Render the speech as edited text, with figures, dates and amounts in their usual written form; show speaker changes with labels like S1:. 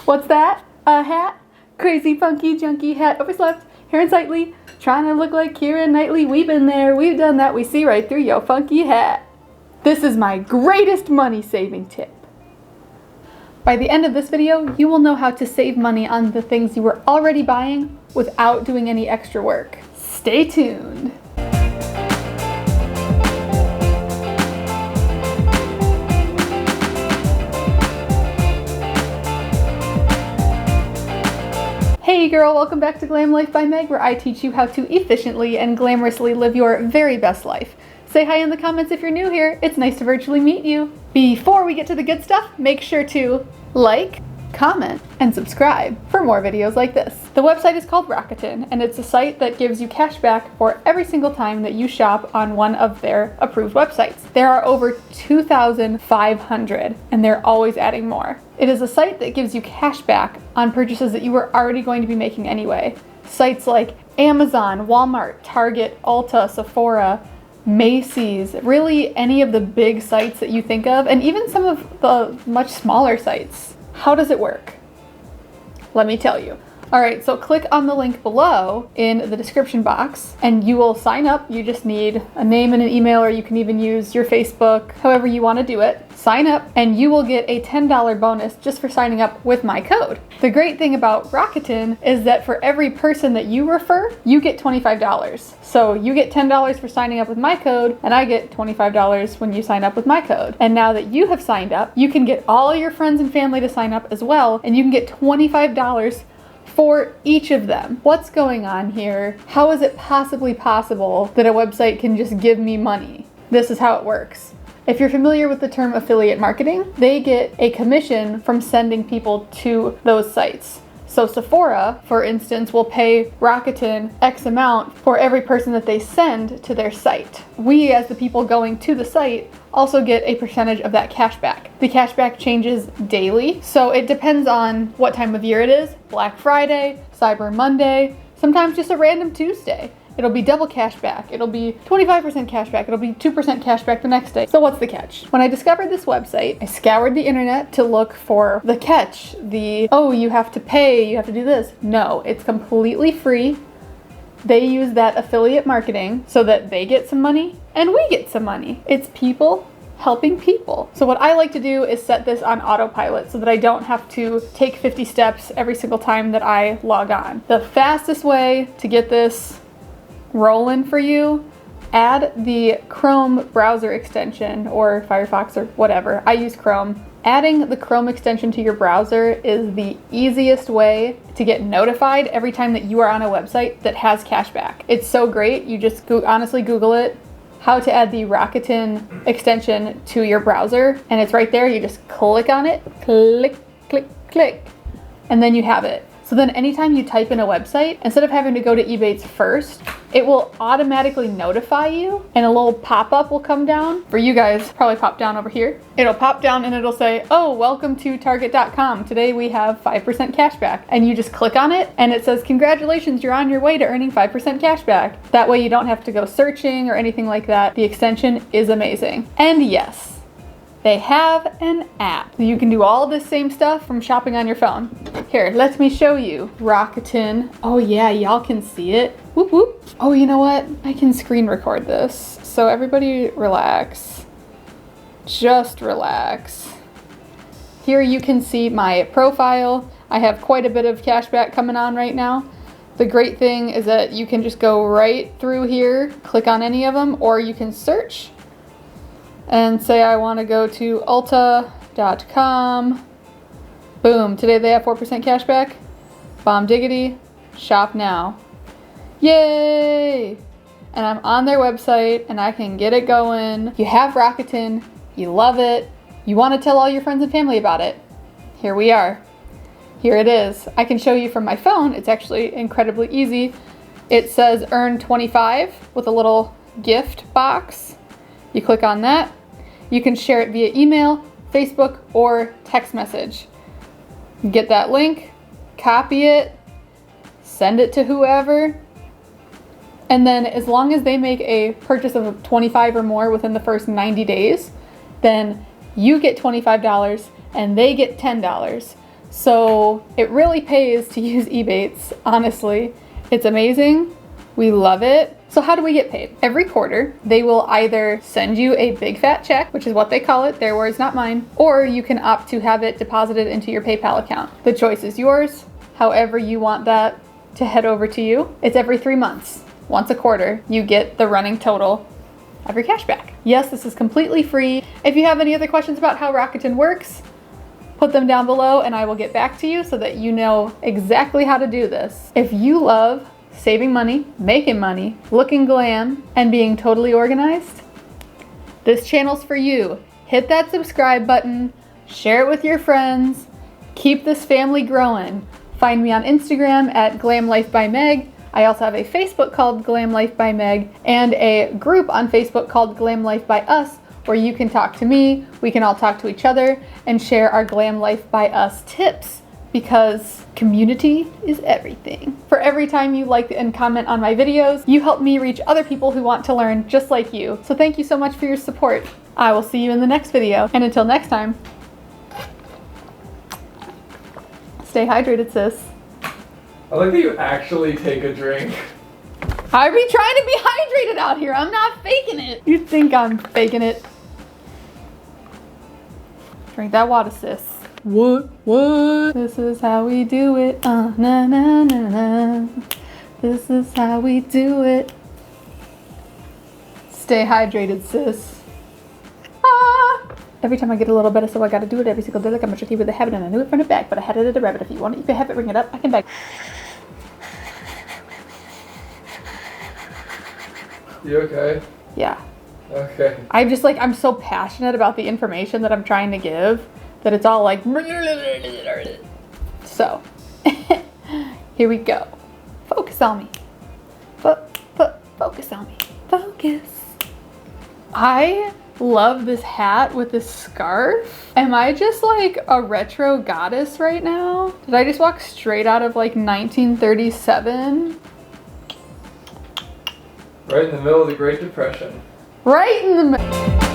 S1: What's that? A hat? Crazy, funky, junky hat, overslept, hair unsightly, trying to look like Keira Knightley. We've been there, we've done that, we see right through your funky hat. This is my greatest money saving tip. By the end of this video, you will know how to save money on the things you were already buying without doing any extra work. Stay tuned. Hey girl, welcome back to Glam Life by Meg, where I teach you how to efficiently and glamorously live your very best life. Say hi in the comments if you're new here. It's nice to virtually meet you. Before we get to the good stuff, make sure to like, comment, and subscribe for more videos like this. The website is called Rakuten, and it's a site that gives you cash back for every single time that you shop on one of their approved websites. There are over 2,500, and they're always adding more. It is a site that gives you cash back on purchases that you were already going to be making anyway. Sites like Amazon, Walmart, Target, Ulta, Sephora, Macy's, really any of the big sites that you think of, and even some of the much smaller sites. How does it work? Let me tell you. Alright, so click on the link below in the description box and you will sign up. You just need a name and an email, or you can even use your Facebook, however you want to do it. Sign up and you will get a $10 bonus just for signing up with my code. The great thing about Rakuten is that for every person that you refer, you get $25. So you get $10 for signing up with my code, and I get $25 when you sign up with my code. And now that you have signed up, you can get all your friends and family to sign up as well, and you can get $25 for each of them. What's going on here? How is it possibly possible that a website can just give me money? This is how it works. If you're familiar with the term affiliate marketing, they get a commission from sending people to those sites. So Sephora, for instance, will pay Rakuten X amount for every person that they send to their site. We, as the people going to the site, also get a percentage of that cashback. The cashback changes daily, so it depends on what time of year it is. Black Friday, Cyber Monday, sometimes just a random Tuesday. It'll be double cashback. It'll be 25% cashback. It'll be 2% cashback the next day. So what's the catch? When I discovered this website, I scoured the internet to look for the catch. Oh, you have to pay, you have to do this. No, it's completely free. They use that affiliate marketing so that they get some money and we get some money. It's people helping people. So what I like to do is set this on autopilot so that I don't have to take 50 steps every single time that I log on. The fastest way to get this rolling for you, add the Chrome browser extension or Firefox or whatever. I use Chrome. Adding the Chrome extension to your browser is the easiest way to get notified every time that you are on a website that has cashback. It's so great. You just honestly Google it, how to add the Rakuten extension to your browser, and it's right there. You just click on it, click, click, click, and then you have it. So then anytime you type in a website, instead of having to go to Ebates first, it will automatically notify you, and a little pop-up will come down. For you guys, probably pop down over here. It'll pop down and it'll say, oh, welcome to Target.com. Today we have 5% cashback. And you just click on it and it says, congratulations, you're on your way to earning 5% cashback. That way you don't have to go searching or anything like that. The extension is amazing. And yes, they have an app. You can do all this same stuff from shopping on your phone. Here, let me show you. Rakuten. Oh yeah, y'all can see it. Whoop whoop. Oh, you know what? I can screen record this. So everybody relax. Just relax. Here you can see my profile. I have quite a bit of cashback coming on right now. The great thing is that you can just go right through here, click on any of them, or you can search and say I want to go to ulta.com. Boom, today they have 4% cashback. Bomb diggity, shop now. Yay! And I'm on their website and I can get it going. You have Rakuten, you love it, you want to tell all your friends and family about it. Here we are. Here it is. I can show you from my phone. It's actually incredibly easy. It says earn 25 with a little gift box. You click on that. You can share it via email, Facebook, or text message. Get that link, copy it, send it to whoever, and then as long as they make a purchase of 25 or more within the first 90 days, then you get $25 and they get $10. So it really pays to use Ebates, honestly. It's amazing. We love it. So how do we get paid? Every quarter, they will either send you a big fat check, which is what they call it, their words, not mine, or you can opt to have it deposited into your PayPal account. The choice is yours, however you want that to head over to you. It's every 3 months. Once a quarter, you get the running total of your cash back. Yes, this is completely free. If you have any other questions about how Rakuten works, put them down below and I will get back to you so that you know exactly how to do this. If you love saving money, making money, looking glam, and being totally organized, this channel's for you. Hit that subscribe button, share it with your friends, keep this family growing. Find me on Instagram at Glam Life by Meg. I also have a Facebook called Glam Life by Meg and a group on Facebook called Glam Life by Us, where you can talk to me, we can all talk to each other, and share our Glam Life by Us tips, because community is everything. For every time you like and comment on my videos, you help me reach other people who want to learn just like you. So thank you so much for your support. I will see you in the next video, and until next time, stay hydrated, sis.
S2: I like that you actually take a drink.
S1: I be trying to be hydrated out here. I'm not faking it. You think I'm faking it. Drink that water, sis. What? This is how we do it. Na na na na. This is how we do it. Stay hydrated, sis. Ah! Every time I get a little better, so I gotta do it every single day. Like I'm a tricky with a habit, and I knew it from the back, but I had it at a rabbit. If you want it, you can have it. Bring it up. I can beg.
S2: You okay?
S1: Yeah.
S2: Okay.
S1: I'm so passionate about the information that I'm trying to give that it's all like, so here we go. Focus on me. Focus on me. Focus. I love this hat with this scarf. Am I just like a retro goddess right now? Did I just walk straight out of like 1937?
S2: Right in the middle of the Great Depression.
S1: Right in the middle.